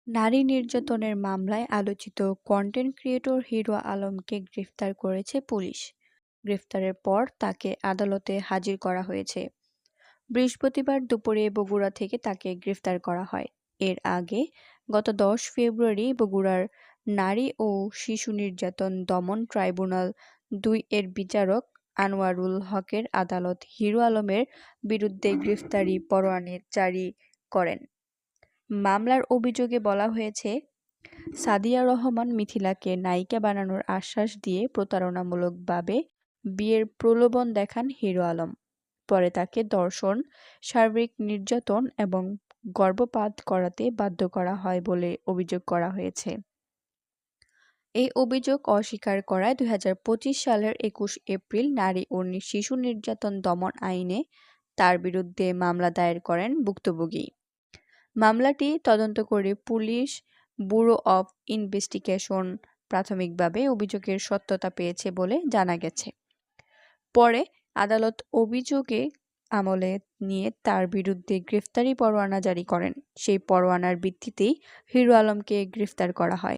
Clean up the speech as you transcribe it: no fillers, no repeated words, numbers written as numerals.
নারী নির্যাতনের মামলায় আলোচিত কন্টেন্ট ক্রিয়েটর হিরো আলমকে গ্রেফতার করেছে পুলিশ। গ্রেফতারের পর তাকে আদালতে হাজির করা হয়েছে। বৃহস্পতিবার দুপুরে বগুড়া থেকে তাকে গ্রেফতার করা হয়। এর আগে গত ১০ ফেব্রুয়ারি বগুড়ার নারী ও শিশু নির্যাতন দমন ট্রাইব্যুনাল-২ এর বিচারক আনোয়ারুল হকের আদালত হিরো আলমের বিরুদ্ধে গ্রেফতারি পরোয়ানা জারি করেন। মামলার অভিযোগে বলা হয়েছে, সাদিয়া রহমান মিথিলাকে নায়িকা বানানোর আশ্বাস দিয়ে প্রতারণামূলকভাবে বিয়ের প্রলোভন দেখান হিরো আলম। পরে তাকে ধর্ষণ, শারীরিক নির্যাতন এবং গর্ভপাত করাতে বাধ্য করা হয় বলে অভিযোগ করা হয়েছে। এই অভিযোগ অস্বীকার করায় ২০২৫ সালের ২১ এপ্রিল নারী ও শিশু নির্যাতন দমন আইনে তার বিরুদ্ধে মামলা দায়ের করেন ভুক্তভোগী। মামলাটি তদন্ত করে পুলিশ ব্যুরো অব ইনভেস্টিগেশন প্রাথমিকভাবে অভিযোগের সত্যতা পেয়েছে বলে জানা গেছে। পরে আদালত অভিযোগে আমলে নিয়ে তার বিরুদ্ধে গ্রেফতারি পরোয়ানা জারি করেন। সেই পরোয়ানার ভিত্তিতেই হিরো আলমকে গ্রেফতার করা হয়।